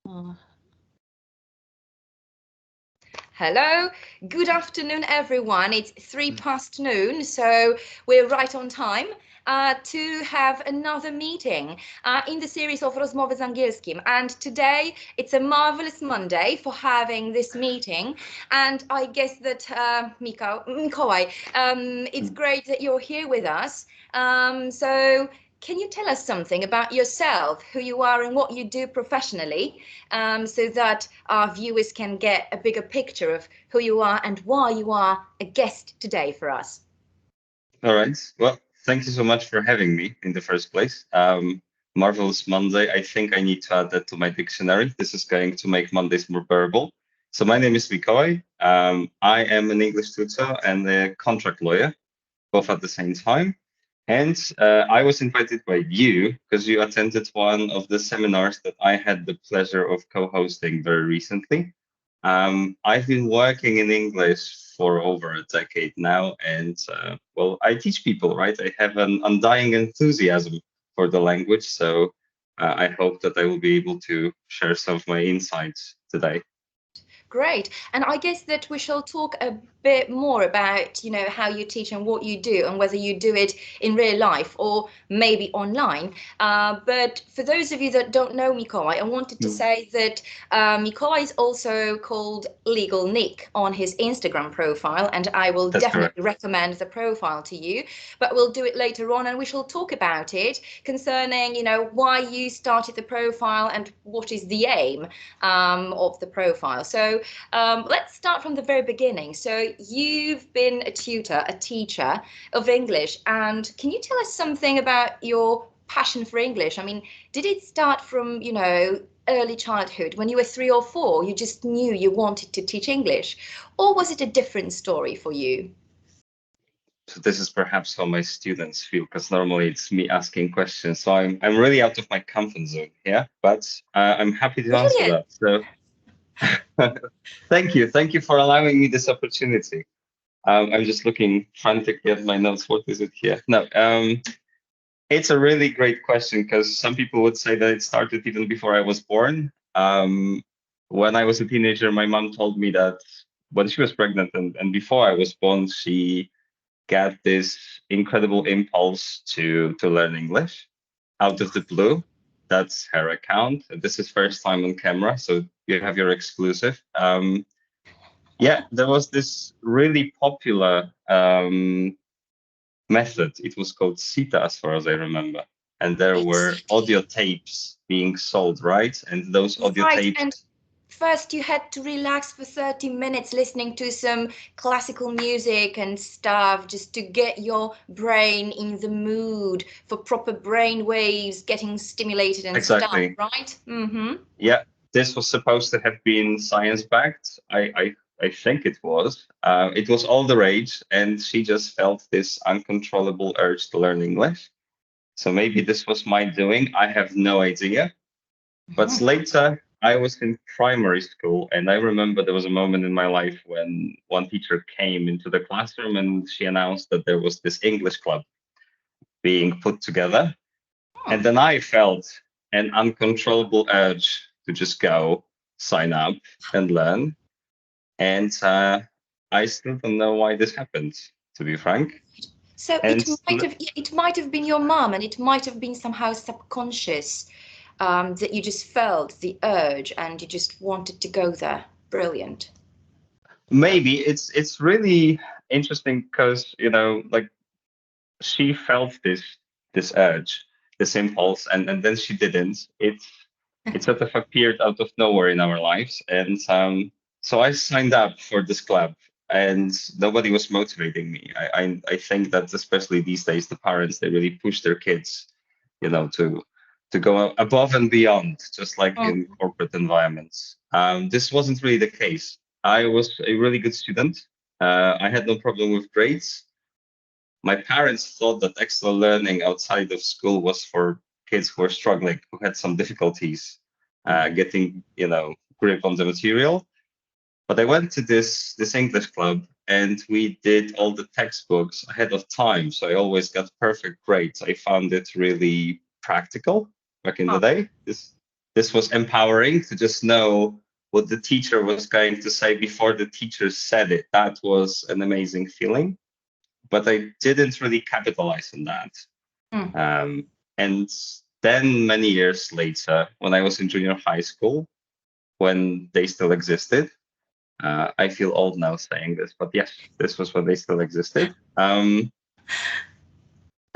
Oh. Hello, good afternoon, everyone. It's 3 past noon, so we're right on time to have another meeting in the series of Rozmowy z angielskim. And today it's a marvelous Monday for having this meeting. And I guess that Mikołaj, it's great that you're here with us. So can you tell us something about yourself, who you are and what you do professionally, so that our viewers can get a bigger picture of who you are and why you are a guest today for us? All right. Well, thank you so much for having me in the first place. Marvelous Monday. I think I need to add that to my dictionary. This is going to make Mondays more bearable. So my name is Mikołaj. I am an English tutor and a contract lawyer, both at the same time. And I was invited by you because you attended one of the seminars that I had the pleasure of co-hosting very recently. I've been working in English for over a decade now, and well, I teach people, right? I have an undying enthusiasm for the language, so I hope that I will be able to share some of my insights today. Great. And I guess that we shall talk a bit more about, how you teach and what you do and whether you do it in real life or maybe online. But for those of you that don't know Mikołaj, I wanted to say that Mikołaj is also called Legal Nick on his Instagram profile, and I will That's definitely correct. recommend the profile to you. But we'll do it later on, and we shall talk about it concerning, why you started the profile and what is the aim of the profile. So let's start from the very beginning. So you've been a tutor, a teacher of English, and can you tell us something about your passion for English? I mean, did it start from, early childhood when you were 3 or 4? You just knew you wanted to teach English, or was it a different story for you? So this is perhaps how my students feel, because normally it's me asking questions. So I'm really out of my comfort zone here, but I'm happy to answer Brilliant. that. So thank you for allowing me this opportunity. I'm just looking frantically at my notes. What is it here? No, it's a really great question because some people would say that it started even before I was born. When I was a teenager, my mom told me that when she was pregnant and before I was born, she got this incredible impulse to learn English out of the blue. That's her account. This is first time on camera, so you have your exclusive. Yeah, there was this really popular method. It was called Sita, as far as I remember. And there were audio tapes being sold, right? And those audio Right, tapes, and first you had to relax for 30 minutes listening to some classical music and stuff just to get your brain in the mood for proper brain waves getting stimulated and stuff, exactly. right? Mm-hmm. Yeah, this was supposed to have been science-backed. I think it was. It was all the rage, and she just felt this uncontrollable urge to learn English. So maybe this was my doing. I have no idea. But later, I was in primary school, and I remember there was a moment in my life when one teacher came into the classroom and she announced that there was this English club being put together. And then I felt an uncontrollable urge to just go sign up and learn. And I still don't know why this happened, to be frank. So And it might have been your mom, and it might have been somehow subconscious, that you just felt the urge and you just wanted to go there. Brilliant. maybe it's really interesting because like she felt this urge, this impulse, and then she didn't. It sort of appeared out of nowhere in our lives, and so I signed up for this club, and nobody was motivating me. I think that especially these days, the parents they really push their kids, to go above and beyond, just like Mm. in corporate environments. This wasn't really the case. I was a really good student. I had no problem with grades. My parents thought that extra learning outside of school was for kids who were struggling, who had some difficulties getting, grip on the material. But I went to this English club and we did all the textbooks ahead of time. So I always got perfect grades. I found it really practical back in the day. This this was empowering to just know what the teacher was going to say before the teacher said it. That was an amazing feeling, but I didn't really capitalize on that. And then many years later, when I was in junior high school, when they still existed, I feel old now saying this, but yes, this was when they still existed. A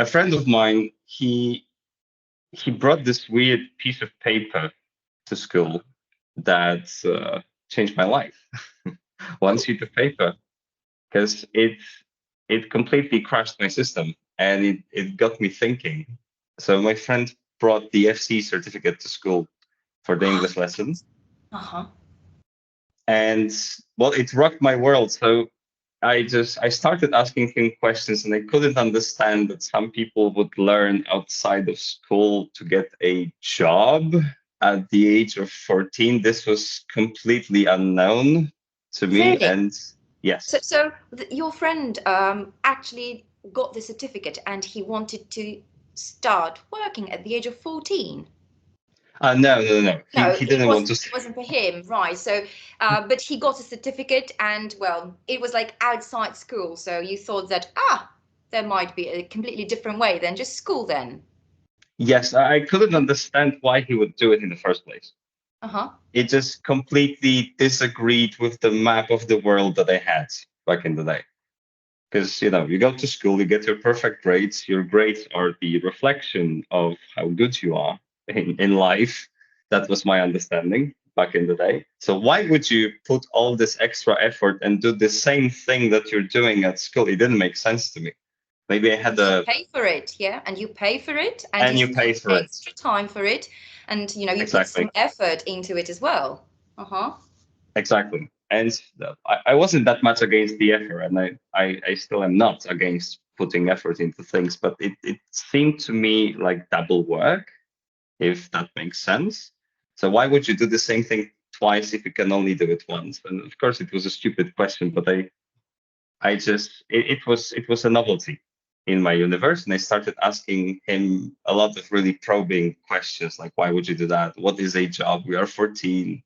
friend of mine, he brought this weird piece of paper to school that changed my life. One sheet of paper, because it completely crashed my system, and it got me thinking. So my friend brought the FC certificate to school for the English lesson. And well, it rocked my world. So I started asking him questions, and I couldn't understand that some people would learn outside of school to get a job at the age of 14. This was completely unknown to me. Really? And yes. So your friend actually got the certificate and he wanted to start working at the age of 14. No. He didn't want to. It wasn't for him, right? So, but he got a certificate, and well, it was like outside school. So you thought that there might be a completely different way than just school then. Yes, I couldn't understand why he would do it in the first place. It just completely disagreed with the map of the world that I had back in the day. Because, you go to school, you get your perfect grades. Your grades are the reflection of how good you are in life. That was my understanding back in the day. So why would you put all this extra effort and do the same thing that you're doing at school? It didn't make sense to me. Maybe I had to pay for it, and you pay for it, and you pay for extra time for it, and you exactly. put some effort into it as well. Exactly. And I wasn't that much against the effort, and I still am not against putting effort into things, but it seemed to me like double work, if that makes sense. So why would you do the same thing twice if you can only do it once? And of course, it was a stupid question, but it was a novelty in my universe, and I started asking him a lot of really probing questions, like why would you do that? What is a job? We are 14.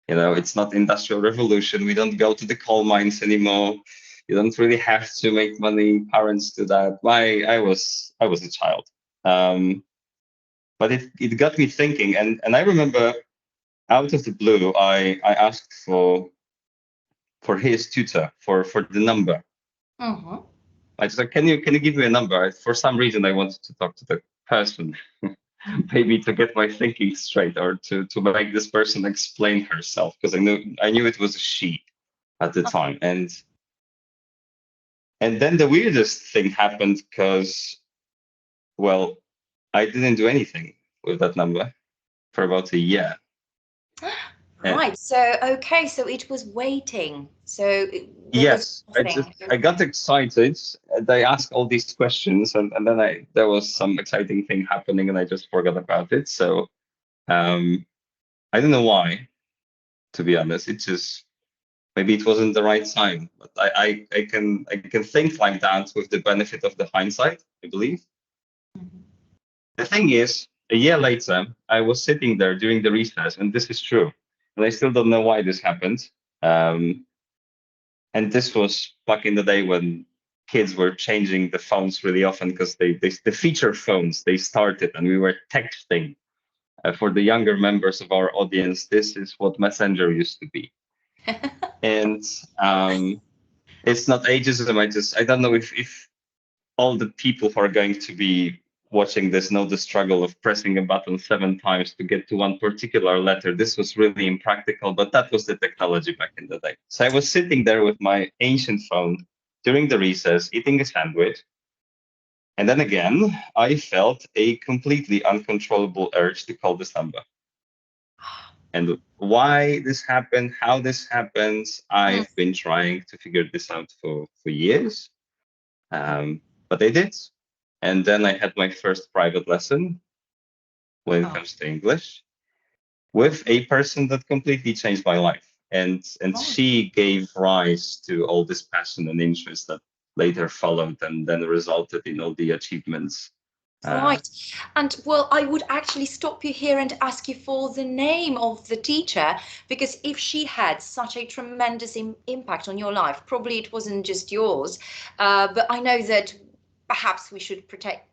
It's not industrial revolution. We don't go to the coal mines anymore. You don't really have to make money. Parents do that. I was a child. But it got me thinking, and I remember out of the blue, I asked for his tutor for the number. I just like, can you give me a number? For some reason, I wanted to talk to the person, maybe to get my thinking straight, or to make this person explain herself, because I knew it was a she at the time, and then the weirdest thing happened, because well, I didn't do anything with that number for about a year. Right. So okay. So it was waiting. So yes, I got excited. They asked all these questions, and then there was some exciting thing happening, and I just forgot about it. So I don't know why, to be honest. It just maybe it wasn't the right time. But I can think like that with the benefit of the hindsight, I believe. The thing is, a year later, I was sitting there during the recess, and this is true, and I still don't know why this happened. And this was back in the day when kids were changing the phones really often, because the feature phones they started, and we were texting. For the younger members of our audience, this is what Messenger used to be. And it's not ageism. I don't know if all the people who are going to be watching this know the struggle of pressing a button 7 times to get to one particular letter. This was really impractical, but that was the technology back in the day. So I was sitting there with my ancient phone during the recess, eating a sandwich. And then again, I felt a completely uncontrollable urge to call this number. And why this happened, how this happens, I've been trying to figure this out for years. But I did. And then I had my first private lesson when it comes to English with a person that completely changed my life. And she gave rise to all this passion and interest that later followed and then resulted in all the achievements Right. And well, I would actually stop you here and ask you for the name of the teacher, because if she had such a tremendous impact on your life, probably it wasn't just yours. But I know that perhaps we should protect,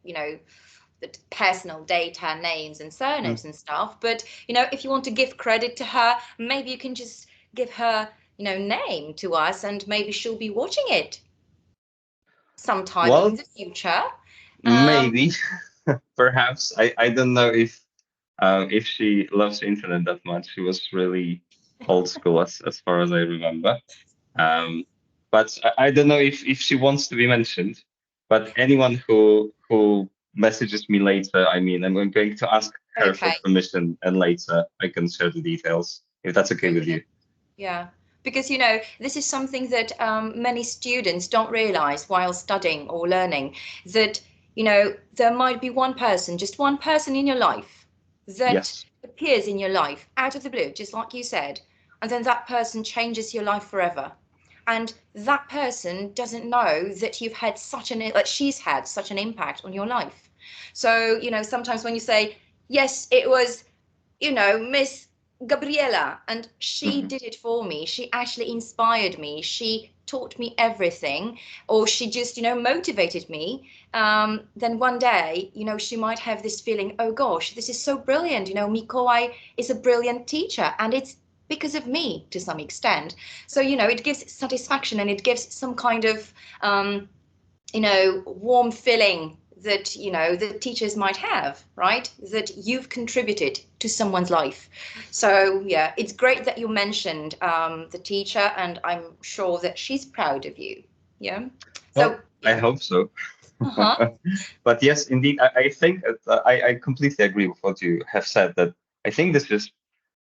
the personal data, names and Mm. surnames and stuff. But, if you want to give credit to her, maybe you can just give her, name to us, and maybe she'll be watching it sometime in Well, the future. Um, maybe, perhaps. I don't know if she loves the internet that much. She was really old school as far as I remember. Um, but I don't know if she wants to be mentioned. But anyone who messages me later, I mean, I'm going to ask her for okay. permission, and later I can share the details if that's okay with you. Brilliant. Yeah, because this is something that many students don't realize while studying or learning, that there might be one person, just one person in your life that Yes. appears in your life out of the blue, just like you said, and then that person changes your life forever. And that person doesn't know that you've had like she's had such an impact on your life. So, sometimes when you say, yes, it was Miss Gabriela, and she Mhm. did it for me. She actually inspired me. She taught me everything, or she just, motivated me. Then one day, she might have this feeling, oh gosh, this is so brilliant. Mikołaj is a brilliant teacher, and it's because of me to some extent. So, it gives satisfaction, and it gives some kind of warm feeling that the teachers might have, right, that you've contributed to someone's life. So yeah, it's great that you mentioned the teacher, and I'm sure that she's proud of you. Yeah. So Well, I yeah. hope so. Uh-huh. But yes, indeed, I think I completely agree with what you have said. That I think this is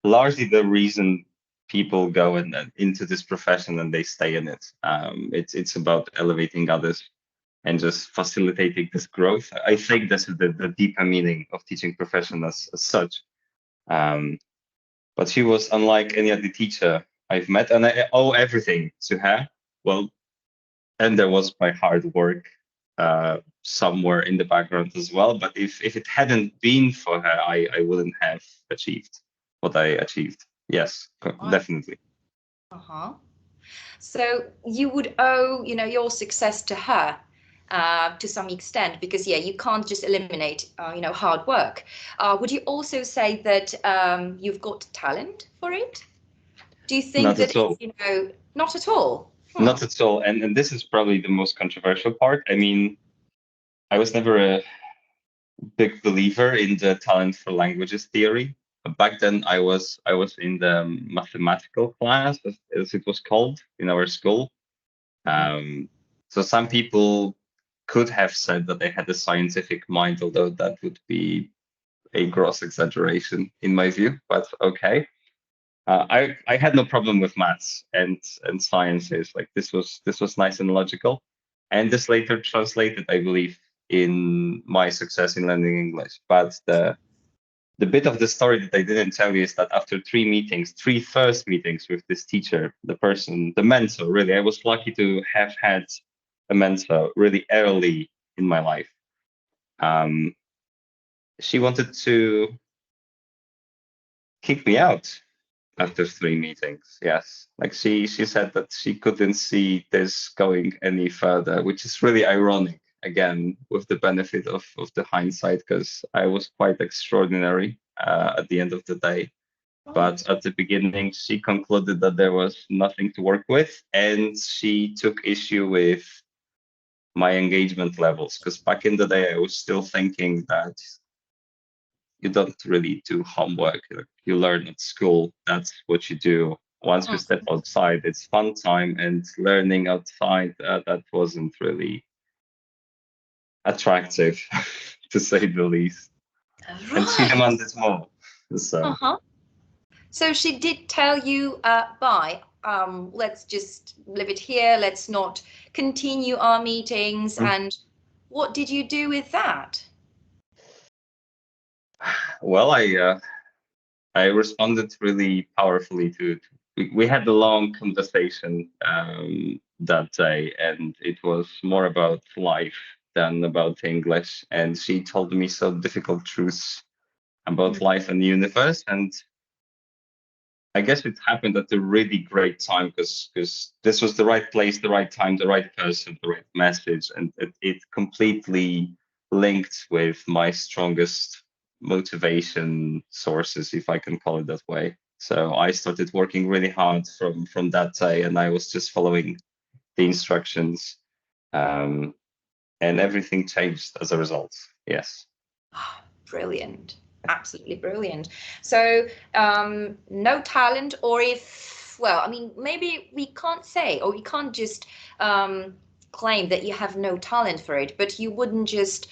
largely the reason people go into this profession and they stay in it. It's about elevating others and just facilitating this growth. I think this is the deeper meaning of teaching profession as such. Um, but she was unlike any other teacher I've met, and I owe everything to her. Well, and there was my hard work somewhere in the background as well. But if it hadn't been for her, I wouldn't have achieved what I achieved. Yes, Right. definitely. Uh-huh. So you would owe, your success to her, to some extent, because yeah, you can't just eliminate, hard work. Would you also say that you've got talent for it? Do you think Not that at it's, all. not at all? Hmm. Not at all. And this is probably the most controversial part. I mean, I was never a big believer in the talent for languages theory. Back then, I was in the mathematical class, as it was called in our school. Mhm. So some people could have said that they had a scientific mind, although that would be a gross exaggeration in my view. But okay, I had no problem with maths and sciences. Like this was nice and logical, and this later translated, I believe, in my success in learning English. But the bit of the story that I didn't tell you is that after three first meetings with this teacher, the person, the mentor, really, I was lucky to have had a mentor really early in my life. Um, she wanted to kick me out after three meetings. Yes, like she said that she couldn't see this going any further, which is really ironic. Again, with the benefit of the hindsight, because I was quite extraordinary at the end of the day. Right. But at the beginning, she concluded that there was nothing to work with, and she took issue with my engagement levels. Because back in the day, I was still thinking that you don't really do homework. Like, you learn at school. That's what you do. Once you step Mhm. outside, it's fun time, and learning outside, that wasn't really attractive, to say the least. And she Right. demanded more. So. Uh-huh. So she did tell you, bye. Let's just leave it here. Let's not continue our meetings. And what did you do with that? Well, I responded really powerfully we had a long conversation that day, and it was more about life. than about English, and she told me so difficult truths about life and the universe. And I guess it happened at a really great time because this was the right place, the right time, the right person, the right message, and it completely linked with my strongest motivation sources, if I can call it that way. So I started working really hard from that day, and I was just following the instructions, and everything changed as a result. Yes. Brilliant. Absolutely brilliant. So no talent, or if, well, I mean, maybe we can't say, or we can't just claim that you have no talent for it, but you wouldn't just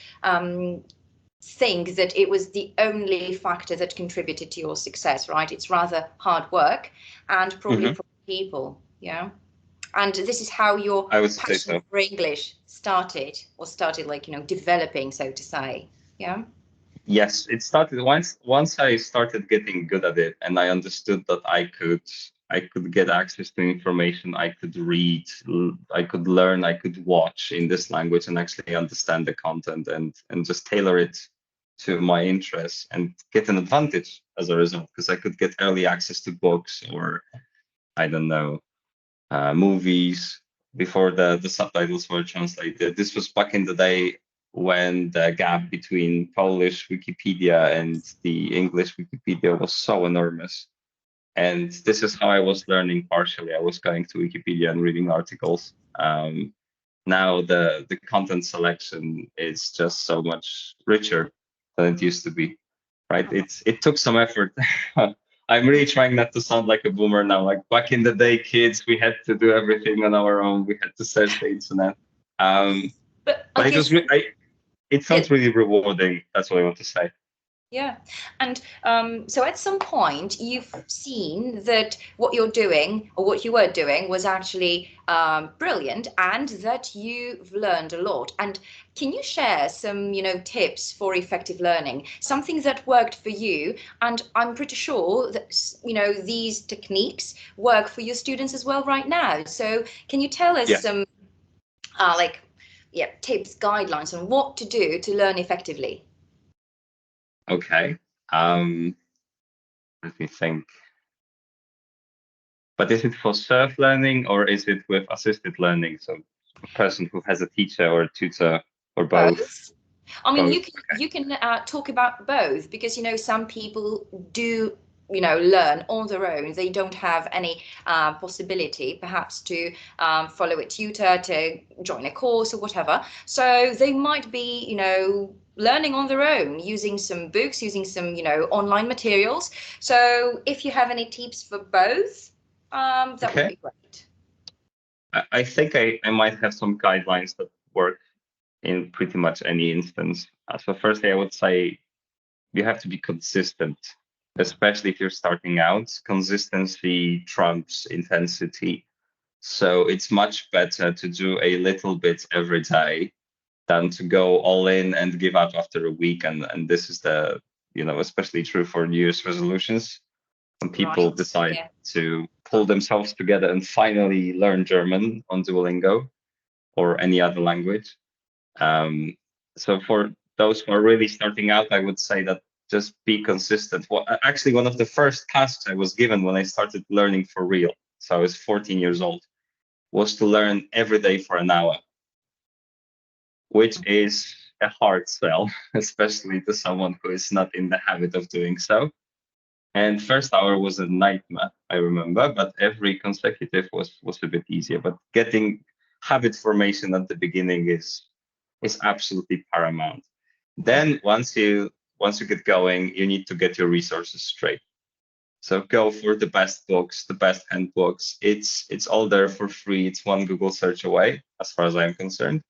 think that it was the only factor that contributed to your success, right? It's rather hard work and probably people, yeah. And this is how your I would say passion so. for English started, or started, like, you know, developing, so to say, yeah. Yes, it started once I started getting good at it, and I understood that I could get access to information, I could read, I could learn, I could watch in this language and actually understand the content and just tailor it to my interests and get an advantage as a result, because I could get early access to books, or I don't know, movies before the subtitles were translated. This was back in the day when the gap between Polish Wikipedia and the English Wikipedia was so enormous. And this is how I was learning partially. I was going to Wikipedia and reading articles. Now the content selection is just so much richer than it used to be, right? It took some effort. I'm really trying not to sound like a boomer now. Like back in the day, kids, we had to do everything on our own. We had to search the internet. But I But it guess, was it yeah, felt really rewarding. That's what I want to say. yeah. And so at some point, you've seen that what you're doing, or what you were doing, was actually brilliant, and that you've learned a lot. And can you share some, you know, tips for effective learning? Something that worked for you, and I'm pretty sure that, you know, these techniques work for your students as well right now. So can you tell us Yeah. some, like, yeah, tips, guidelines on what to do to learn effectively? Okay. Let me think. But is it for self-learning or is it with assisted learning? So a person who has a teacher or a tutor, or both? Both. I mean, Both. you can talk about both, because, you know, some people do, you know, learn on their own. They don't have any possibility perhaps to follow a tutor, to join a course or whatever. So they might be, you know, learning on their own, using some books, using some, you know, online materials. So if you have any tips for both, that would Okay. be great. I think I might have some guidelines that work in pretty much any instance. So firstly, I would say you have to be consistent, especially if you're starting out. Consistency trumps intensity. So it's much better to do a little bit every day than to go all in and give up after a week. And this is the, you know, especially true for New Year's resolutions. When people Right. decide Yeah. to pull themselves together and finally learn German on Duolingo or any other language. So for those who are really starting out, I would say that just be consistent. Well, actually, one of the first tasks I was given when I started learning for real, so I was 14 years old, was to learn every day for an hour, which is a hard sell, especially to someone who is not in the habit of doing so. And first hour was a nightmare, I remember, but every consecutive was a bit easier. But getting habit formation at the beginning is absolutely paramount. Then once you get going, you need to get your resources straight. So go for the best books, the best handbooks. It's all there for free. It's one Google search away, as far as I'm concerned.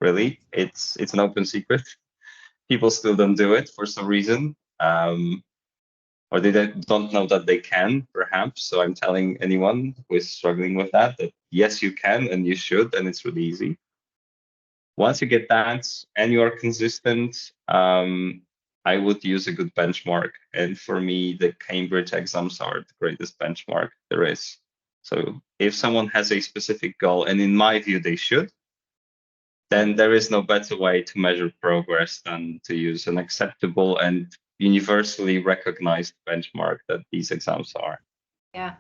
Really, it's an open secret. People still don't do it for some reason. Or they don't know that they can, perhaps. So I'm telling anyone who is struggling with that yes, you can and you should, and it's really easy. Once you get that and you are consistent, I would use a good benchmark. And for me, the Cambridge exams are the greatest benchmark there is. So if someone has a specific goal, and in my view, they should, then there is no better way to measure progress than to use an acceptable and universally recognized benchmark that these exams are. Yeah.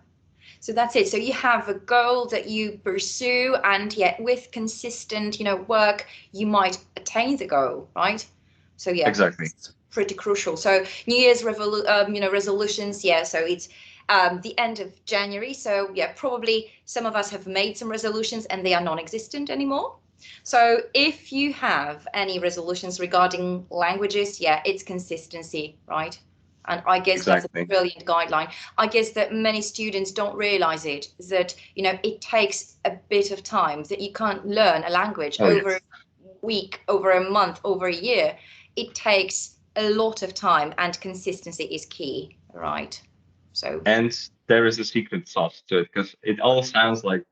So that's it. So you have a goal that you pursue, and yet with consistent, work, you might attain the goal, right? So yeah, Exactly. it's pretty crucial. So New Year's resolutions, yeah. So it's the end of January. So yeah, probably some of us have made some resolutions and they are non-existent anymore. So if you have any resolutions regarding languages, yeah, it's consistency, right? And I guess that's a Exactly. brilliant guideline. I guess that many students don't realize it, that, it takes a bit of time, that you can't learn a language over Yes. a week, over a month, over a year. It takes a lot of time, and consistency is key, right? So, And there is a secret sauce to it, because it all sounds like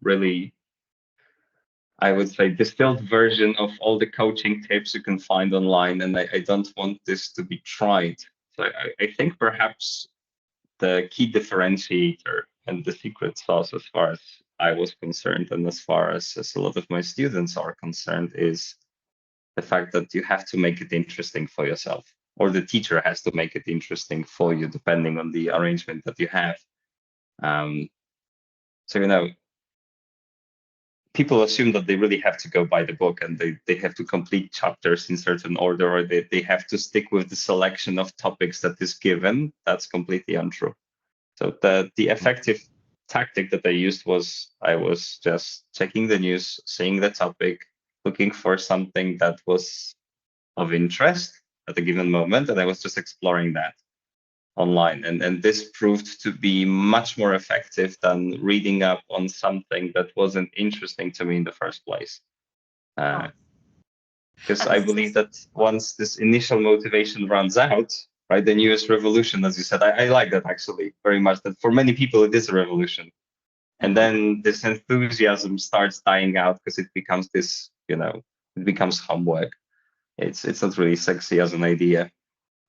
really, I would say, distilled version of all the coaching tips you can find online. And I don't want this to be tried. So I think perhaps the key differentiator and the secret sauce, as far as I was concerned, and as far as a lot of my students are concerned, is the fact that you have to make it interesting for yourself, or the teacher has to make it interesting for you, depending on the arrangement that you have. So, people assume that they really have to go by the book and they have to complete chapters in certain order, or they have to stick with the selection of topics that is given. That's completely untrue. So the effective tactic that I used was, I was just checking the news, seeing the topic, looking for something that was of interest at a given moment, and I was just exploring that online. And this proved to be much more effective than reading up on something that wasn't interesting to me in the first place. Because I believe that once this initial motivation runs out, right, the newest revolution, as you said, I like that actually very much, that for many people it is a revolution. And then this enthusiasm starts dying out because it becomes this, it becomes homework. It's not really sexy as an idea.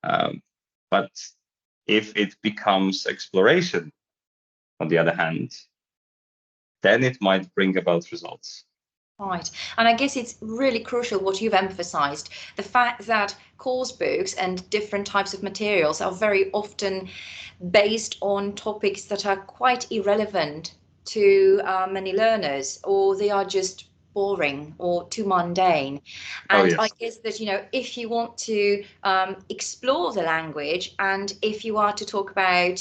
But if it becomes exploration, on the other hand, then it might bring about results. Right. And I guess it's really crucial what you've emphasized, the fact that course books and different types of materials are very often based on topics that are quite irrelevant to many learners, or they are just boring or too mundane. And I guess that, if you want to explore the language, and if you are to talk about,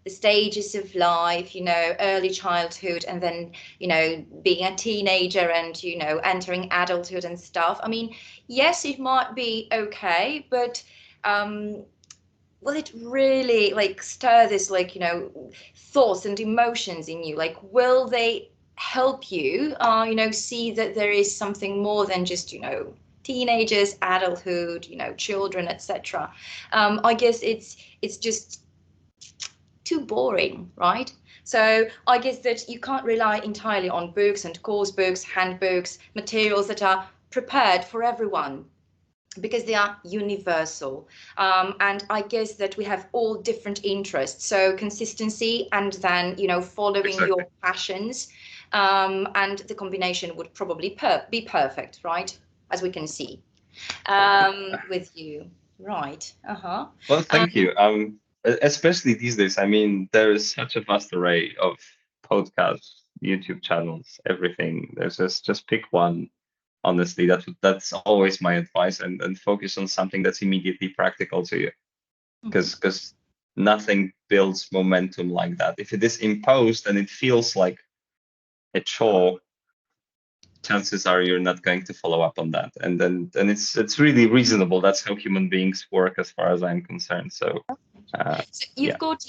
the stages of life, early childhood, and then, being a teenager and, entering adulthood and stuff. I mean, yes, it might be okay, but will it really stir this thoughts and emotions in you? Will they help you, see that there is something more than just, teenagers, adulthood, children, etc. I guess it's just too boring, right? So I guess that you can't rely entirely on books and course books, handbooks, materials that are prepared for everyone, because they are universal. And I guess that we have all different interests. So consistency, and then, following your passions, and the combination would probably be perfect, right? As we can see with you. Right. Well, thank you. Especially these days, I mean, there is such a vast array of podcasts, YouTube channels, everything. There's just pick one. Honestly, that's always my advice, and focus on something that's immediately practical to you, because nothing builds momentum like that. If it is imposed and it feels like a chore, chances are you're not going to follow up on that. And then it's really reasonable. That's how human beings work, as far as I'm concerned. So you've got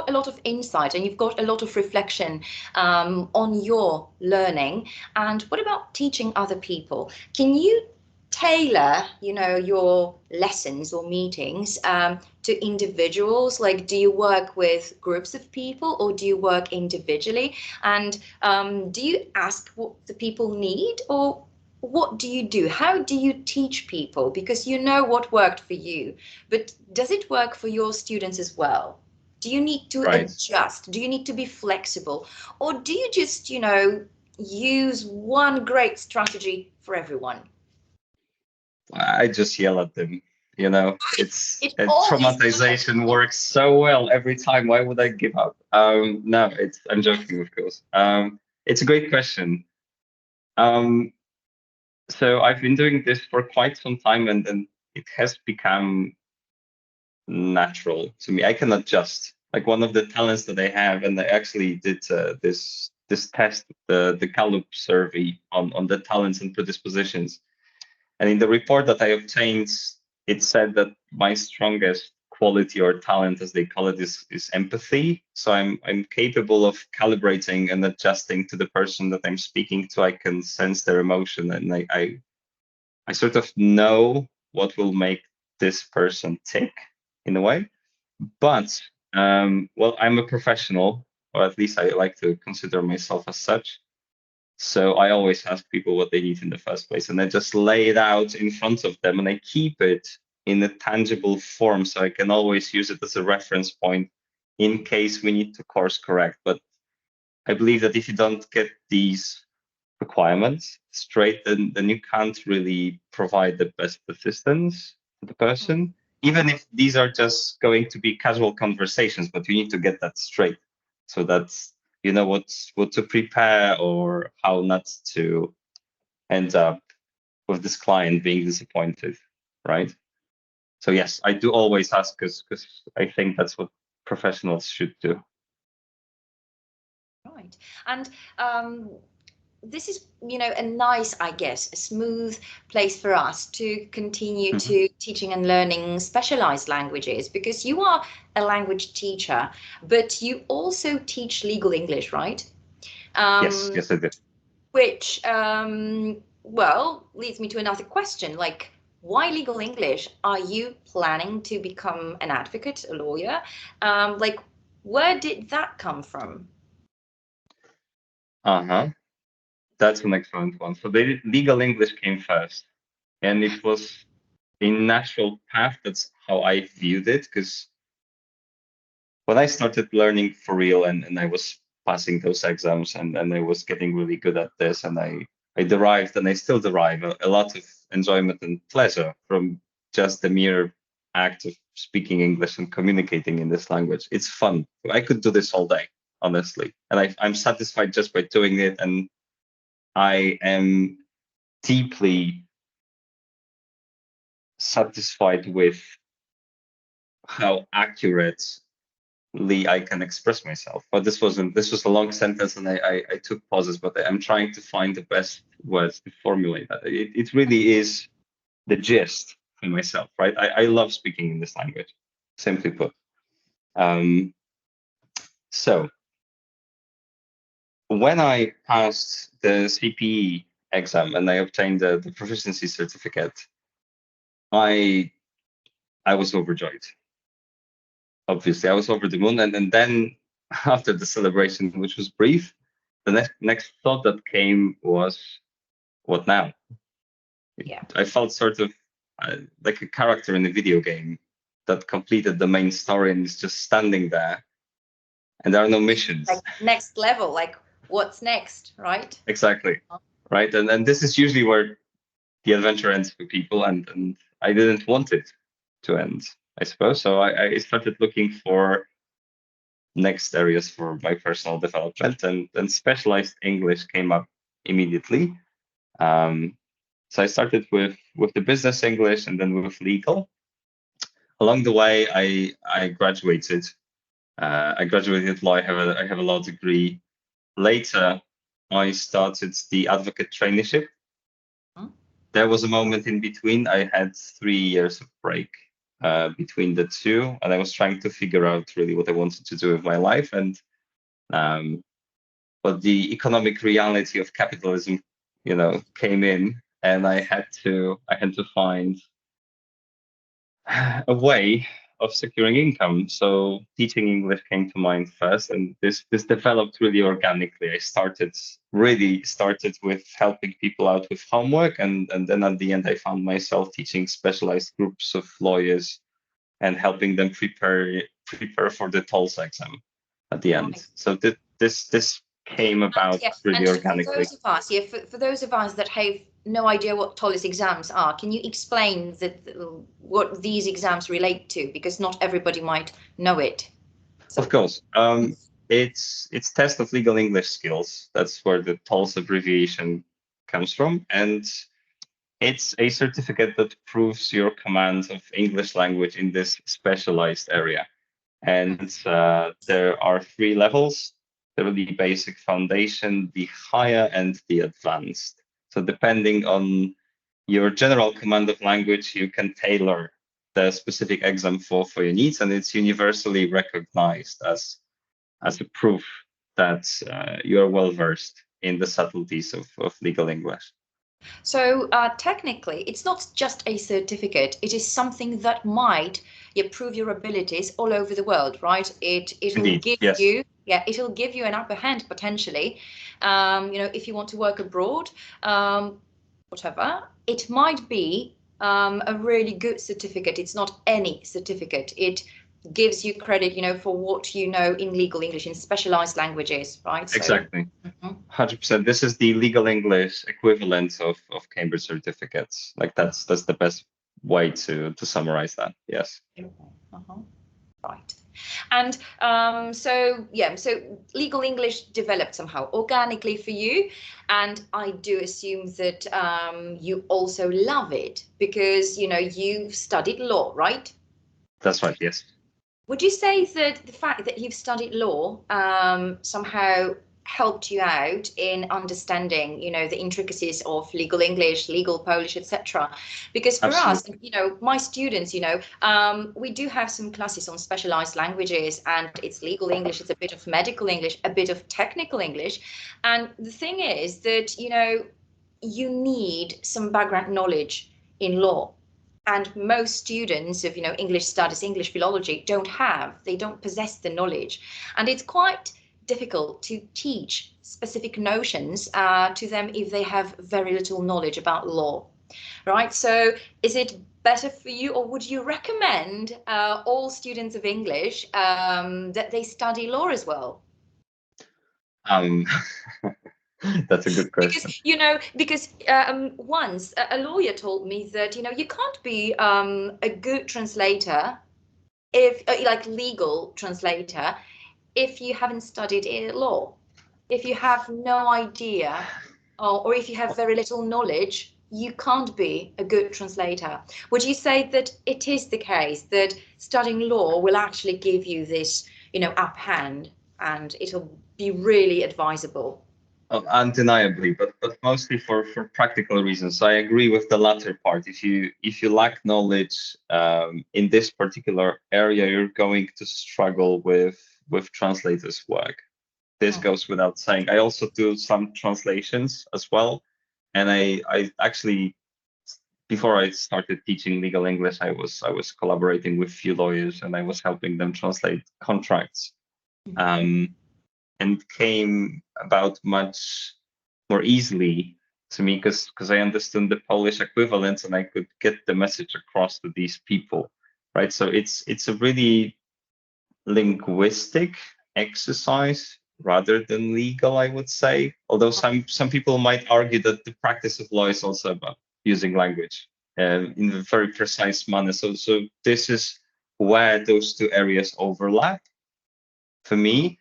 a lot of insight, and you've got a lot of reflection on your learning. And what about teaching other people? Can you tailor, your lessons or meetings to individuals? Do you work with groups of people, or do you work individually? And do you ask what the people need, or what do you do? How do you teach people? Because you know what worked for you, but does it work for your students as well? Do you need to adjust? Do you need to be flexible? Or do you just, use one great strategy for everyone? I just yell at them. You know, it's It always traumatization works so well every time. Why would I give up? No, I'm joking, of course. It's a great question. So I've been doing this for quite some time, and it has become natural to me. I can adjust. Like one of the talents that I have, and I actually did this test, the Gallup survey on the talents and predispositions. And in the report that I obtained, it said that my strongest quality or talent, as they call it, is empathy. So I'm capable of calibrating and adjusting to the person that I'm speaking to. I can sense their emotion, and I sort of know what will make this person tick in a way. But well, I'm a professional, or at least I like to consider myself as such. So I always ask people what they need in the first place, and I just lay it out in front of them, and I keep it in a tangible form so I can always use it as a reference point in case we need to course correct. But I believe that if you don't get these requirements straight, then you can't really provide the best assistance to the person, even if these are just going to be casual conversations, but you need to get that straight so that you know what to prepare or how not to end up with this client being disappointed, right? So yes, I do always ask because I think that's what professionals should do. Right. And this is, a nice, I guess, a smooth place for us to continue to teaching and learning specialized languages, because you are a language teacher, but you also teach legal English, right? Yes, I do. Which, well, leads me to another question, like, why legal English? Are you planning to become an advocate, a lawyer? Like, where did that come from? That's an excellent one. So the legal English came first, and it was a natural path. That's how I viewed it, because when I started learning for real, and I was passing those exams, and I was getting really good at this, and I derived, and I still derive a lot of enjoyment and pleasure from just the mere act of speaking English and communicating in this language. It's fun. I could do this all day, honestly, and I'm satisfied just by doing it, and I am deeply satisfied with how accurately I can express myself. But this was a long sentence, and I took pauses, but I'm trying to find the best words to formulate that. It really is the gist for myself, right? I love speaking in this language, simply put. So when I passed the CPE exam and I obtained the proficiency certificate, I was overjoyed. Obviously, I was over the moon, and then after the celebration, which was brief, the next thought that came was, what now? Yeah. I felt sort of like a character in a video game that completed the main story and is just standing there, and there are no missions. Like next level, like what's next, right? Exactly, right? And this is usually where the adventure ends for people, and I didn't want it to end, I suppose. So I started looking for next areas for my personal development, and specialized English came up immediately. So I started with the business English, and then with legal. Along the way, I graduated. I graduated law. I have a law degree. Later, I started the advocate traineeship. There was a moment in between. I had 3 years of break between the two, and I was trying to figure out really what I wanted to do with my life. And but the economic reality of capitalism, came in, and I had to find a way of securing income. So teaching English came to mind first, and this developed really organically. I started with helping people out with homework, and then at the end I found myself teaching specialized groups of lawyers and helping them prepare for the TOLS exam at the end. Right. So this came about really organically. For those of us, for those of us that have no idea what TOLES exams are, can you explain what these exams relate to? Because not everybody might know it. Of course. It's test of legal English skills. That's where the TOLES abbreviation comes from. And it's a certificate that proves your command of English language in this specialized area. And there are 3 levels: the really basic foundation, the higher, and the advanced. So depending on your general command of language, you can tailor the specific exam for your needs, and it's universally recognized as a proof that you are well versed in the subtleties of legal English. So technically, it's not just a certificate. It is something that might prove your abilities all over the world, right? It'll give you, it'll give you an upper hand potentially. If you want to work abroad, whatever, it might be a really good certificate. It's not any certificate. It gives you credit, for what you know in legal English, in specialized languages, right? Exactly. 100%. This is the legal English equivalent of Cambridge certificates. Like that's the best way to summarize that. Yes. Right. And so legal English developed somehow organically for you, and I do assume that you also love it because you've studied law, right? That's right. Yes. Would you say that the fact that you've studied law somehow helped you out in understanding, the intricacies of legal English, legal Polish, etc.? Because for Absolutely. us, my students, we do have some classes on specialized languages, and it's legal English, it's a bit of medical English, a bit of technical English. And the thing is that, you need some background knowledge in law. And most students of, English studies, English philology, they don't possess the knowledge. And it's quite difficult to teach specific notions to them if they have very little knowledge about law, right? So is it better for you, or would you recommend all students of English that they study law as well? That's a good question. Because once a lawyer told me that, you can't be a good translator, if like legal translator, if you haven't studied law. If you have no idea, or if you have very little knowledge, you can't be a good translator. Would you say that it is the case that studying law will actually give you this, up hand, and it'll be really advisable? Undeniably, but mostly for practical reasons. So I agree with the latter part. If you lack knowledge in this particular area, you're going to struggle with translators' work. This goes without saying. I also do some translations as well, and I actually, before I started teaching legal English, I was collaborating with few lawyers, and I was helping them translate contracts. And came about much more easily to me because I understood the Polish equivalents and I could get the message across to these people, right? So it's a really linguistic exercise rather than legal, I would say. Although some people might argue that the practice of law is also about using language in a very precise manner. So this is where those 2 areas overlap for me.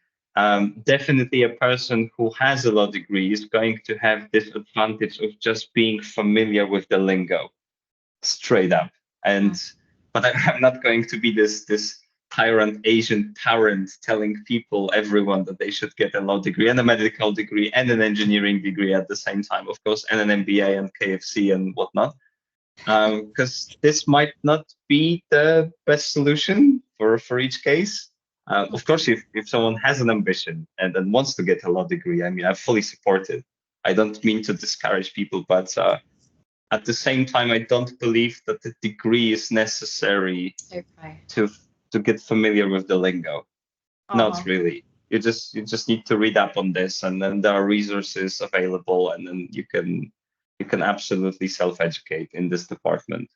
Definitely a person who has a law degree is going to have this advantage of just being familiar with the lingo straight up. But I'm not going to be this Asian tyrant telling everyone that they should get a law degree and a medical degree and an engineering degree at the same time, of course, and an MBA and KFC and whatnot. Because this might not be the best solution for each case. Of course, if someone has an ambition and wants to get a law degree, I mean, I fully support it. I don't mean to discourage people, but at the same time, I don't believe that the degree is necessary to get familiar with the lingo. Not really. You just need to read up on this, and then there are resources available, and then you can absolutely self-educate in this department,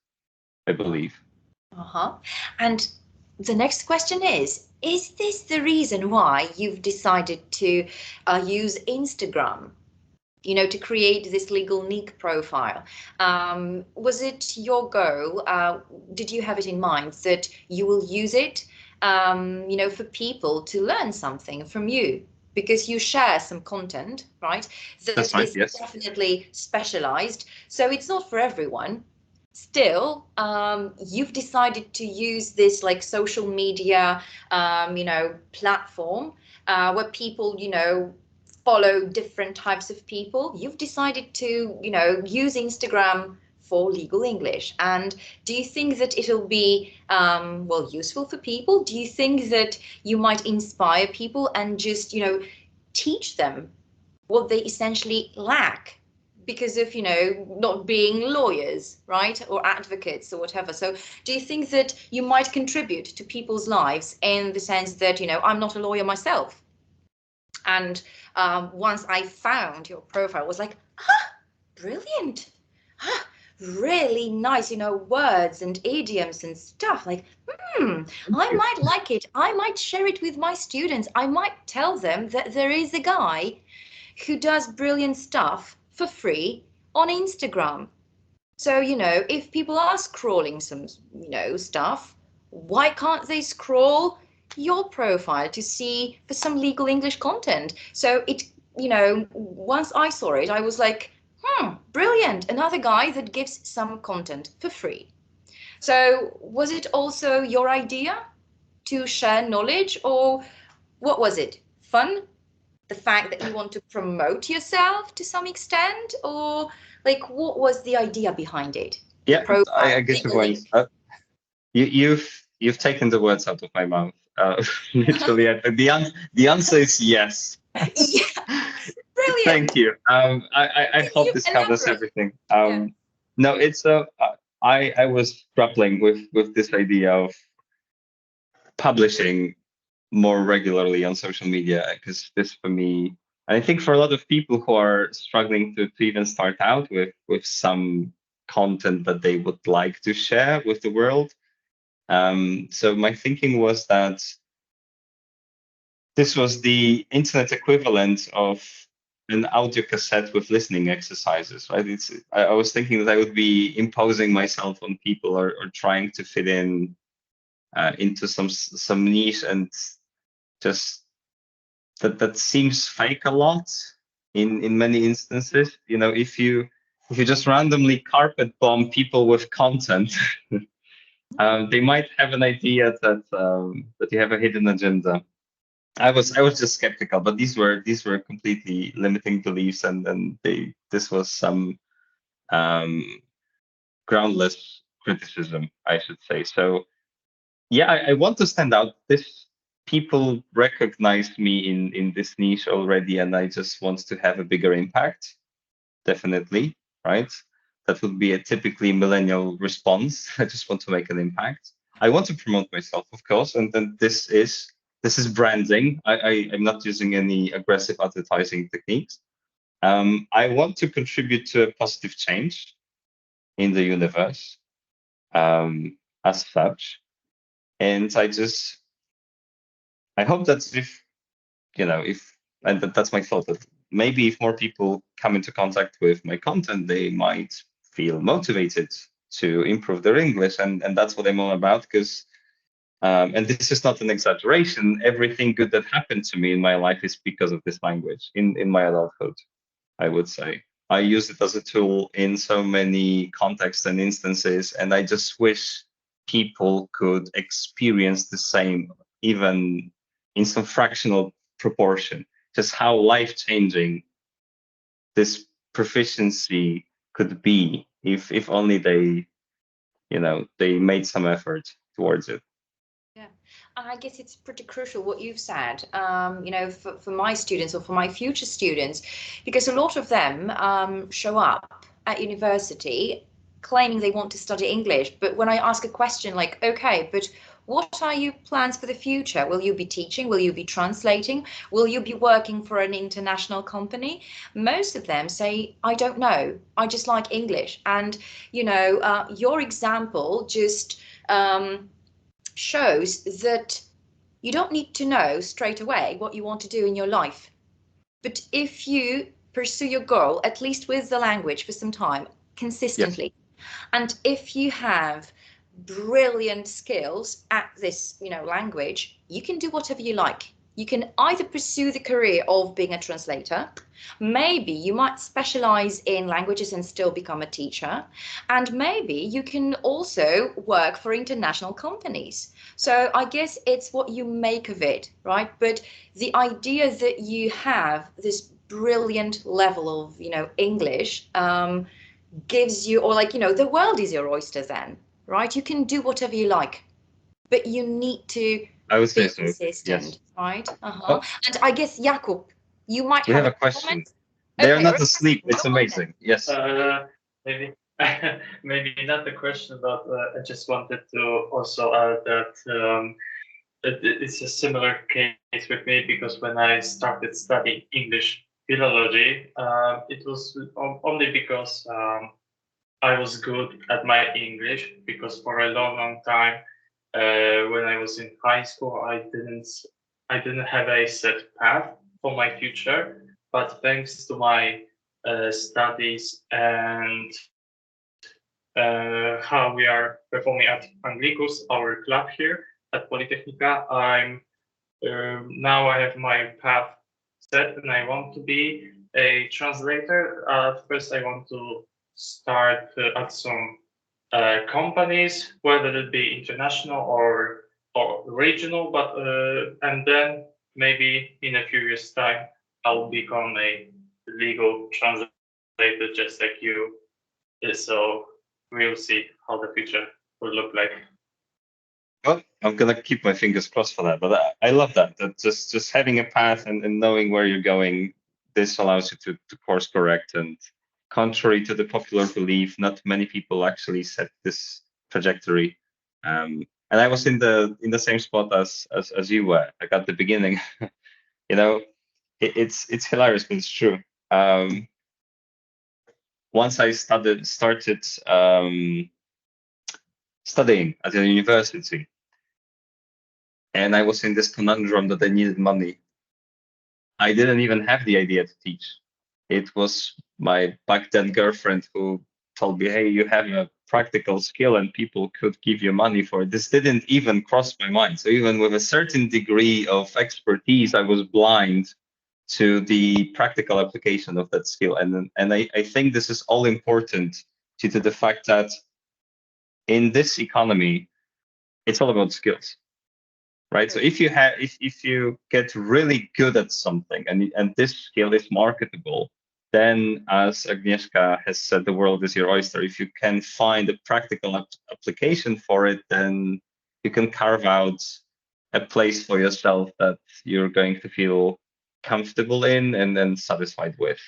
I believe. And the next question is this the reason why you've decided to use Instagram? You know, to create this legal nick profile. Was it your goal? Did you have it in mind that you will use it, you know, for people to learn something from you? Because you share some content, right? That's That right, is yes. definitely specialized. So it's not for everyone. Still, you've decided to use this like social media, you know, platform where people, you know, follow different types of people. You've decided to, you know, use Instagram for legal English. And do you think that it'll be, well, useful for people? Do you think that you might inspire people and just, you know, teach them what they essentially lack because of, you know, not being lawyers, right, or advocates or whatever? So do you think that you might contribute to people's lives in the sense that, you know, I'm not a lawyer myself, and once I found your profile, I was like, brilliant, really nice, you know, words and idioms and stuff. Like, I might like it. I might share it with my students. I might tell them that there is a guy who does brilliant stuff for free on Instagram. So, you know, if people are scrolling some, you know, stuff, why can't they scroll your profile to see for some legal English content? So it, you know, once I saw it, I was like, brilliant, another guy that gives some content for free. So was it also your idea to share knowledge, or what was it? Fun? The fact that you want to promote yourself to some extent, or like what was the idea behind it? Yeah, Profile, I get your legal point. link. You've taken the words out of my mouth. Literally, the answer is yes. Yeah, brilliant. Thank you. I Can hope you this covers elaborate? everything. Yeah. No, it's I was grappling with this idea of publishing more regularly on social media, because this for me, and I think for a lot of people who are struggling to even start out with some content that they would like to share with the world. So my thinking was that this was the internet equivalent of an audio cassette with listening exercises, right? I was thinking that I would be imposing myself on people, or trying to fit in into some niche, and just that seems fake a lot in many instances. You know, if you just randomly carpet bomb people with content, they might have an idea that you have a hidden agenda. I was just skeptical, but these were completely limiting beliefs, and then this was some groundless criticism, I should say. So yeah, I want to stand out. This people recognize me in this niche already, and I just want to have a bigger impact. Definitely, right? That would be a typically millennial response. I just want to make an impact. I want to promote myself, of course, and then this is branding. I'm not using any aggressive advertising techniques. I want to contribute to a positive change in the universe, as such. And I hope that that's my thought, that maybe if more people come into contact with my content, they might feel motivated to improve their English. And that's what I'm all about, because and this is not an exaggeration. Everything good that happened to me in my life is because of this language in my adulthood, I would say. I use it as a tool in so many contexts and instances, and I just wish people could experience the same, even in some fractional proportion, just how life-changing this proficiency could be if only they made some effort towards it. Yeah, and I guess it's pretty crucial what you've said, you know, for my students or for my future students, because a lot of them show up at university claiming they want to study English. But when I ask a question like, okay, but what are your plans for the future? Will you be teaching? Will you be translating? Will you be working for an international company? Most of them say, I don't know. I just like English. And, you know, your example just shows that you don't need to know straight away what you want to do in your life. But if you pursue your goal, at least with the language for some time, consistently, and if you have brilliant skills at this, language, you can do whatever you like. You can either pursue the career of being a translator, maybe you might specialize in languages and still become a teacher, and maybe you can also work for international companies. So I guess it's what you make of it, right? But the idea that you have this brilliant level of, English gives you, or the world is your oyster then, right? You can do whatever you like, but you need to I would say be so. consistent, Yes. right? Oh, And I guess, Jakub, you might we have have a question. comment. They are Okay, not okay. asleep. It's Go on then. amazing. Yes. Maybe maybe not the question, but I just wanted to also add that it's a similar case with me, because when I started studying English philology, it was only because I was good at my English, because for a long time when I was in high school, I didn't have a set path for my future, but thanks to my studies and how we are performing at Anglicus, our club here at Politechnica, now I have my path set, and I want to be a translator. First, I want to start at some companies, whether it be international or regional, but and then maybe in a few years' time, I'll become a legal translator, just like you. So we'll see how the future will look like. Well, I'm gonna keep my fingers crossed for that. But I love that. That just having a path and knowing where you're going, this allows you to course correct. And contrary to the popular belief, not many people actually set this trajectory. And I was in the same spot as you were. Like at the beginning, it's hilarious, but it's true. Once I started studying at a university, and I was in this conundrum that I needed money. I didn't even have the idea to teach. It was my back then girlfriend who told me, hey, you have a practical skill and people could give you money for it. This didn't even cross my mind. So even with a certain degree of expertise, I was blind to the practical application of that skill. And I think this is all important due to the fact that in this economy, it's all about skills. Right. So if you get really good at something and this skill is marketable, then as Agnieszka has said, the world is your oyster. If you can find a practical application for it, then you can carve out a place for yourself that you're going to feel comfortable in and then satisfied with.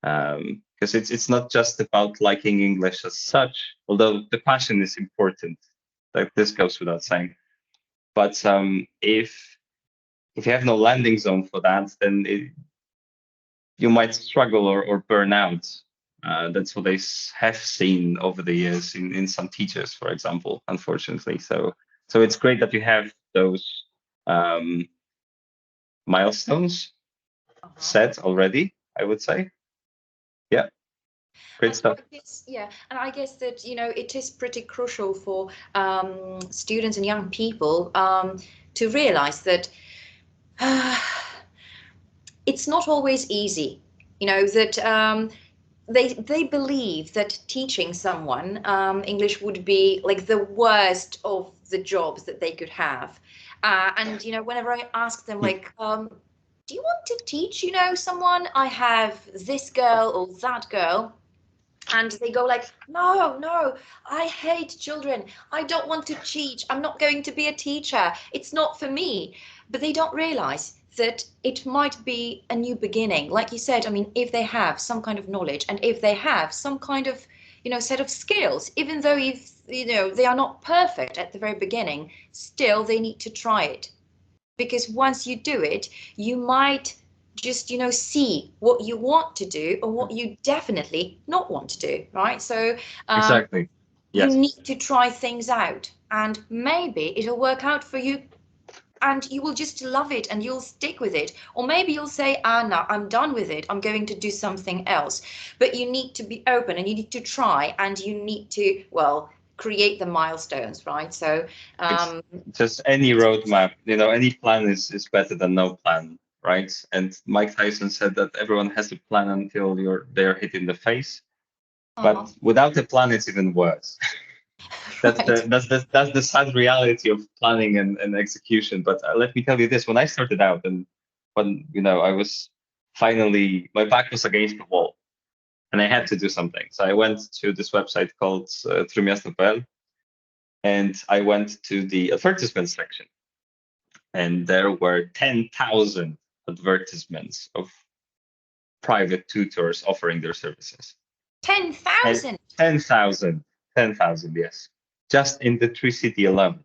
Because it's not just about liking English as such, although the passion is important. Like this goes without saying. But if you have no landing zone for that, then you might struggle or burn out. That's what I have seen over the years in some teachers, for example, unfortunately. So it's great that you have those milestones set already, I would say. Yeah. Great stuff. And I guess that it is pretty crucial for students and young people to realize that it's not always easy. That they believe that teaching someone English would be like the worst of the jobs that they could have. And whenever I ask them like, do you want to teach someone? I have this girl or that girl. And they go like, no, I hate children. I don't want to teach. I'm not going to be a teacher. It's not for me. But they don't realize that it might be a new beginning. Like you said, I mean, if they have some kind of knowledge and if they have some kind of, set of skills, even though if, they are not perfect at the very beginning, still they need to try it. Because once you do it, you might just see what you want to do or what you definitely not want to do, right? So exactly. Yes. You need to try things out, and maybe it'll work out for you and you will just love it and you'll stick with it. Or maybe you'll say, no, I'm done with it, I'm going to do something else. But you need to be open and you need to try and you need to, well, create the milestones, right? So just any roadmap, any plan is better than no plan, right? And Mike Tyson said that everyone has a plan until they're hit in the face. But without a plan, it's even worse. That's the sad reality of planning and execution. But let me tell you this: when I started out, and when I was finally, my back was against the wall, and I had to do something. So I went to this website called Trójmiasto.pl, and I went to the advertisement section, and there were 10,000 advertisements of private tutors offering their services. 10,000. 10,000, yes. Just in the Tree City alone,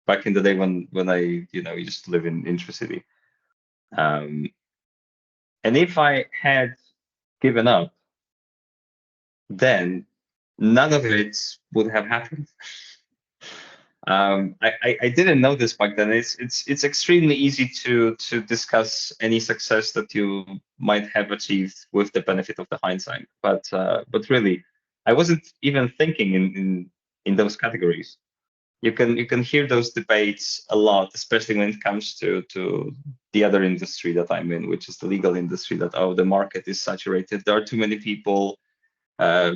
back in the day when I used to live in Tree City. And if I had given up, then none of it would have happened. I didn't know this back then. It's extremely easy to discuss any success that you might have achieved with the benefit of the hindsight, but really, I wasn't even thinking in those categories. You can hear those debates a lot, especially when it comes to the other industry that I'm in, which is the legal industry. That the market is saturated. There are too many people.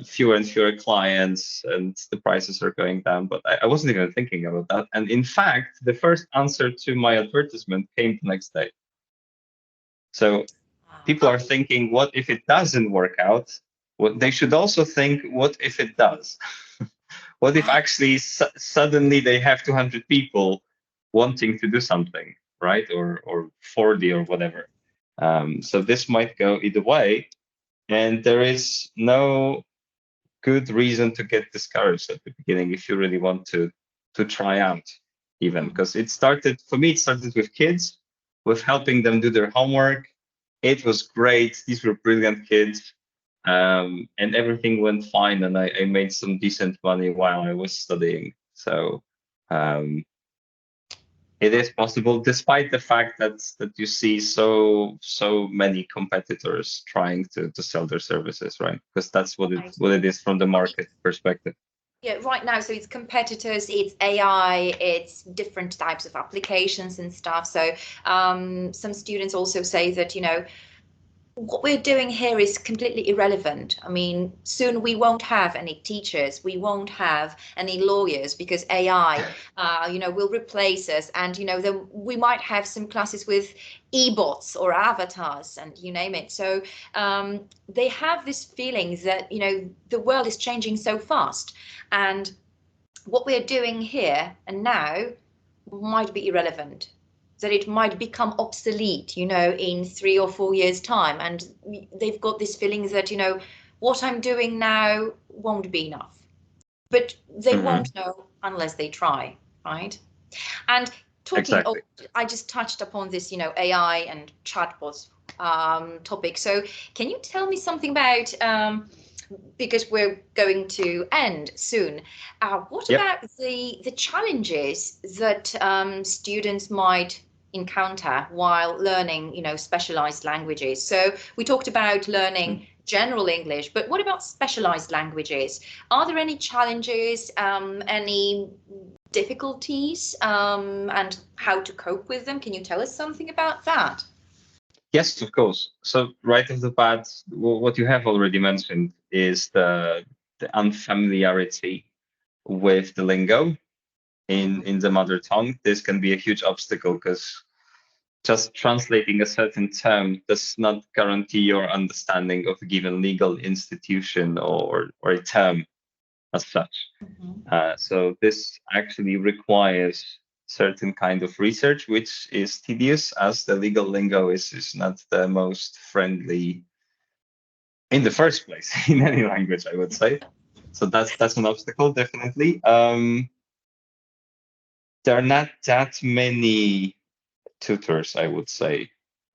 Fewer and fewer clients, and the prices are going down. But I wasn't even thinking about that. And in fact, the first answer to my advertisement came the next day. So people are thinking, what if it doesn't work out? What they should also think, what if it does? What if actually suddenly they have 200 people wanting to do something, right? Or 40 or whatever. So this might go either way. And there is no good reason to get discouraged at the beginning if you really want to try out, even because it started with kids, with helping them do their homework. It was great. These were brilliant kids, and everything went fine. And I made some decent money while I was studying. So it is possible, despite the fact that you see so many competitors trying to sell their services, right? Because that's what it is from the market perspective. Yeah, right now, so it's competitors, it's AI, it's different types of applications and stuff. So some students also say that, what we're doing here is completely irrelevant. I mean, soon we won't have any teachers, we won't have any lawyers because AI, will replace us. And, then we might have some classes with e-bots or avatars and you name it. So they have this feeling that, the world is changing so fast. And what we're doing here and now might be irrelevant, that it might become obsolete, in 3 or 4 years' time. And they've got this feeling that, what I'm doing now won't be enough. But they won't know unless they try, right? And talking Exactly. I just touched upon this, AI and chatbots topic. So can you tell me something about, because we're going to end soon, what about the challenges that students might encounter while learning, specialized languages? So we talked about learning general English, but what about specialized languages? Are there any challenges, any difficulties, and how to cope with them? Can you tell us something about that? Yes, of course. So right off the bat, what you have already mentioned is the unfamiliarity with the lingo in the mother tongue. This can be a huge obstacle because just translating a certain term does not guarantee your understanding of a given legal institution or a term as such. So this actually requires certain kind of research, which is tedious, as the legal lingo is not the most friendly in the first place in any language, I would say. So that's an obstacle, definitely. There are not that many tutors, I would say,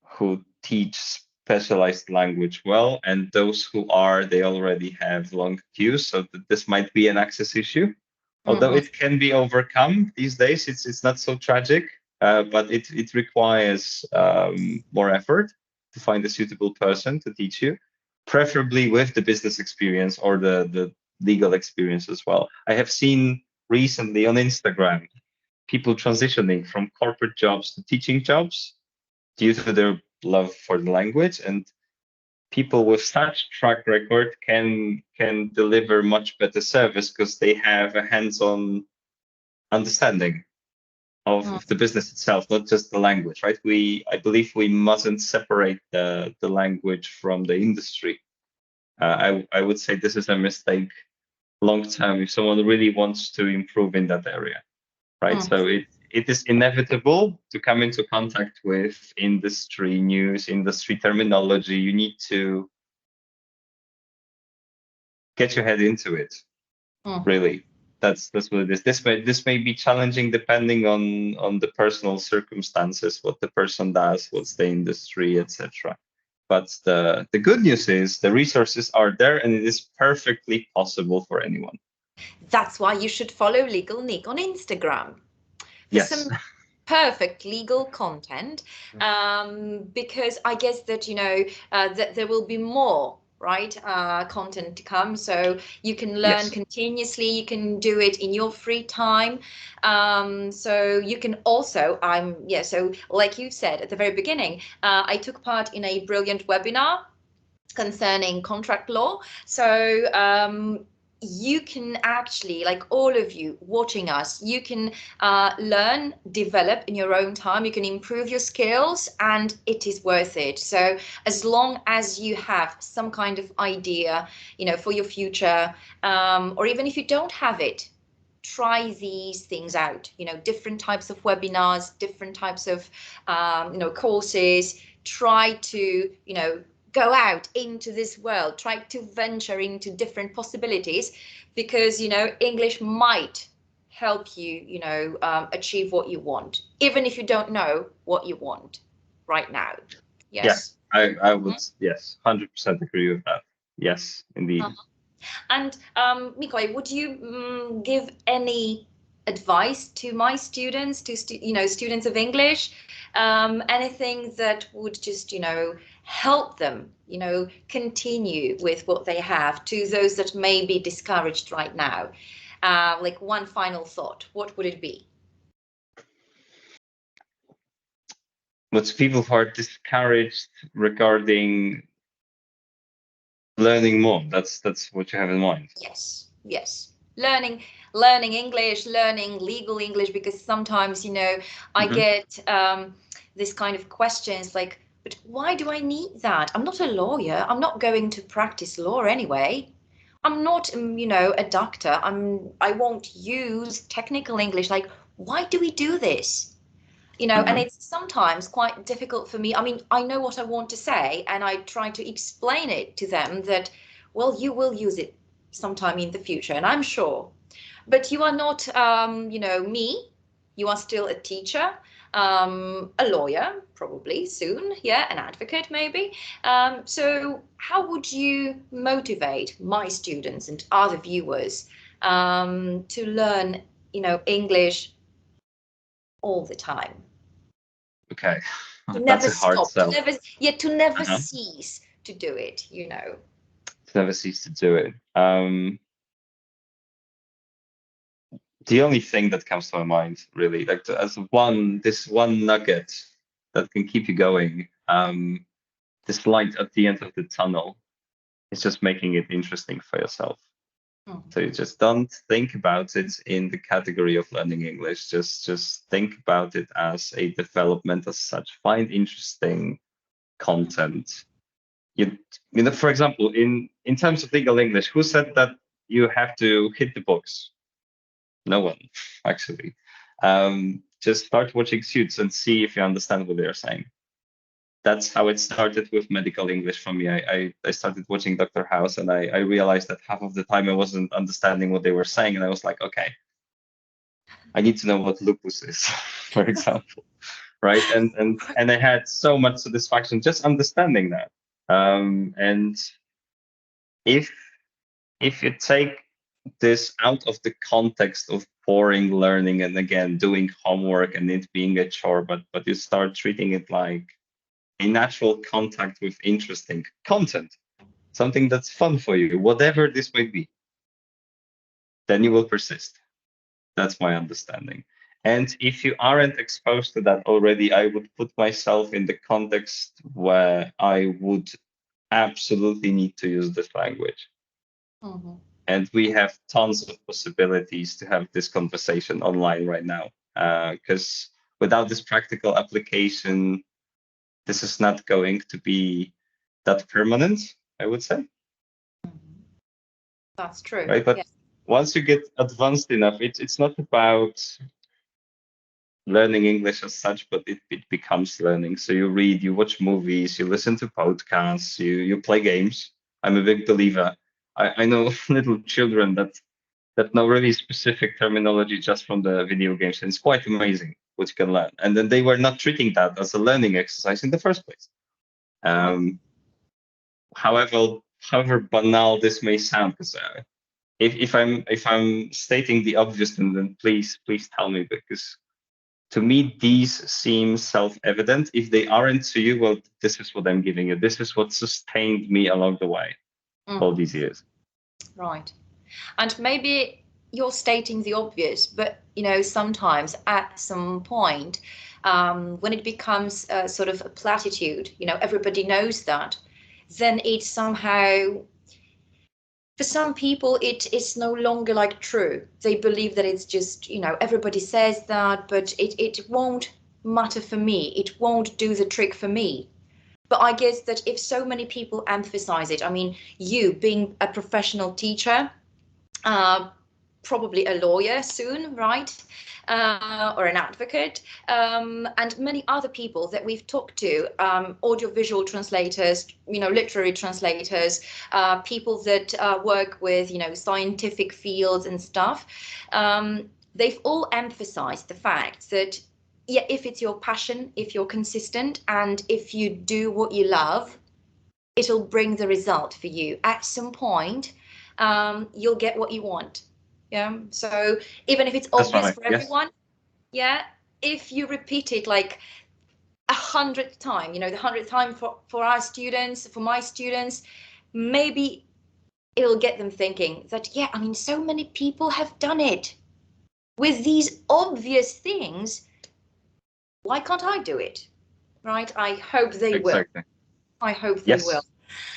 who teach specialized language well, and those who are, they already have long queues, so this might be an access issue. Although it can be overcome these days, it's not so tragic, but it requires more effort to find a suitable person to teach you, preferably with the business experience or the legal experience as well. I have seen recently on Instagram people transitioning from corporate jobs to teaching jobs due to their love for the language, and people with such track record can deliver much better service because they have a hands-on understanding of the business itself, not just the language, right? I believe we mustn't separate the language from the industry. I would say this is a mistake long term if someone really wants to improve in that area, right? So it is inevitable to come into contact with industry news, industry terminology. You need to get your head into it. Really, that's what it is. This may be challenging depending on the personal circumstances, what the person does, what's the industry, etc. But the good news is the resources are there, and it is perfectly possible for anyone. That's why you should follow Legal Nick on Instagram for some perfect legal content, because I guess that, that there will be more, right, content to come, so you can learn continuously. You can do it in your free time, so you can also, so like you said at the very beginning, I took part in a brilliant webinar concerning contract law, so you can actually, like all of you watching us, you can learn, develop in your own time. You can improve your skills, and it is worth it. So as long as you have some kind of idea, for your future, or even if you don't have it, try these things out. Different types of webinars, different types of courses. Try to go out into this world, try to venture into different possibilities, because English might help you achieve what you want, even if you don't know what you want right now. Yes. Yeah, I would 100% agree with that. Yes, indeed. And Mikołaj, would you give any advice to my students, to students of English, anything that would just help them continue with what they have, to those that may be discouraged right now? Like one final thought, what would it be? But people who are discouraged regarding learning more, that's what you have in mind. Yes. Learning English, learning legal English, because sometimes I get this kind of questions like, but why do I need that? I'm not a lawyer. I'm not going to practice law anyway. I'm not a doctor. I won't use technical English. Like, why do we do this? And it's sometimes quite difficult for me. I mean, I know what I want to say, and I try to explain it to them that, well, you will use it sometime in the future, and I'm sure. But you are not, me. You are still a teacher, a lawyer, probably soon, an advocate maybe. So how would you motivate my students and other viewers to learn, English all the time? Okay, To that's never a hard stop, sell. to never cease to do it, To never cease to do it. The only thing that comes to my mind, really, like as this one nugget that can keep you going, this light at the end of the tunnel, is just making it interesting for yourself. So you just don't think about it in the category of learning English. Just think about it as a development as such. Find interesting content. For example, in terms of legal English, who said that you have to hit the books? No one, actually. Just start watching Suits and see if you understand what they're saying. That's how it started with medical English for me. I started watching Dr. House, and I realized that half of the time I wasn't understanding what they were saying, and I was like, okay, I need to know what lupus is, for example, right? And I had so much satisfaction just understanding that. And if you take this out of the context of boring learning and again doing homework and it being a chore, but you start treating it like a natural contact with interesting content, something that's fun for you, whatever this might be, then you will persist. That's my understanding. And if you aren't exposed to that already, I would put myself in the context where I would absolutely need to use this language. Mhm. And we have tons of possibilities to have this conversation online right now. Because without this practical application, this is not going to be that permanent, I would say. That's true. Right. But Yeah. once you get advanced enough, it's not about learning English as such, but it becomes learning. So you read, you watch movies, you listen to podcasts, you play games. I'm a big believer. I know little children that know really specific terminology just from the video games, and it's quite amazing what you can learn. And then they were not treating that as a learning exercise in the first place. However banal this may sound, because if I'm stating the obvious, then please tell me, because to me these seem self-evident. If they aren't to you, well, this is what I'm giving you. This is what sustained me along the way all these years. Right. And maybe you're stating the obvious, but sometimes at some point, when it becomes a sort of a platitude, everybody knows that, then it's somehow, for some people, it is no longer like true. They believe that it's just, everybody says that, but it won't matter for me. It won't do the trick for me. But I guess that if so many people emphasize it, I mean, you being a professional teacher, probably a lawyer soon, right? Or an advocate, and many other people that we've talked to, audiovisual translators, literary translators, people that work with, scientific fields and stuff. They've all emphasized the fact that, yeah, if it's your passion, if you're consistent, and if you do what you love, it'll bring the result for you. At some point, you'll get what you want. Yeah. So even if it's obvious for everyone, yeah, if you repeat it like 100th time, the 100th time for our students, for my students, maybe it'll get them thinking that, yeah, I mean, so many people have done it with these obvious things. Why can't I do it? Right? I hope they will. I hope they will.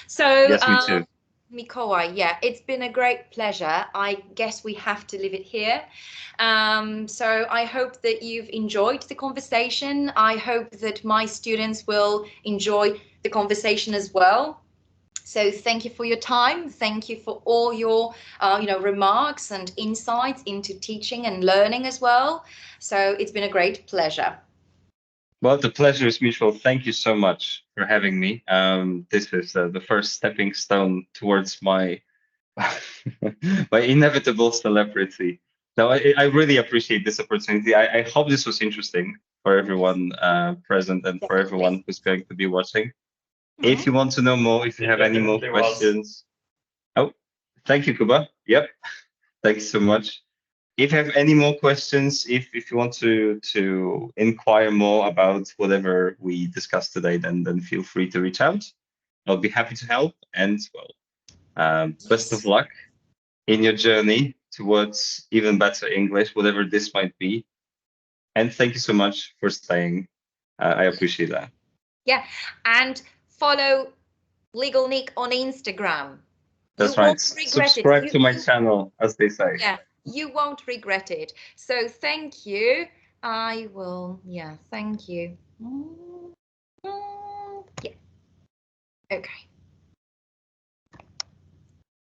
So, yes, me too. Mikołaj, yeah, it's been a great pleasure. I guess we have to leave it here. So I hope that you've enjoyed the conversation. I hope that my students will enjoy the conversation as well. So thank you for your time. Thank you for all your, remarks and insights into teaching and learning as well. So it's been a great pleasure. Well, the pleasure is mutual. Thank you so much for having me. This is the first stepping stone towards my my inevitable celebrity. So I really appreciate this opportunity. I hope this was interesting for everyone present and for everyone who's going to be watching. If you want to know more, if you have any more questions. Oh, thank you, Kuba. Yep. Thanks so much. If you have any more questions, if you want to inquire more about whatever we discussed today, then feel free to reach out. I'll be happy to help. And well, best of luck in your journey towards even better English, whatever this might be. And thank you so much for staying. I appreciate that. Yeah, and follow Legal Nick on Instagram. That's right. Subscribe to my channel, as they say. Yeah, you won't regret it. So thank you. I will, yeah, thank you. Yeah. Okay.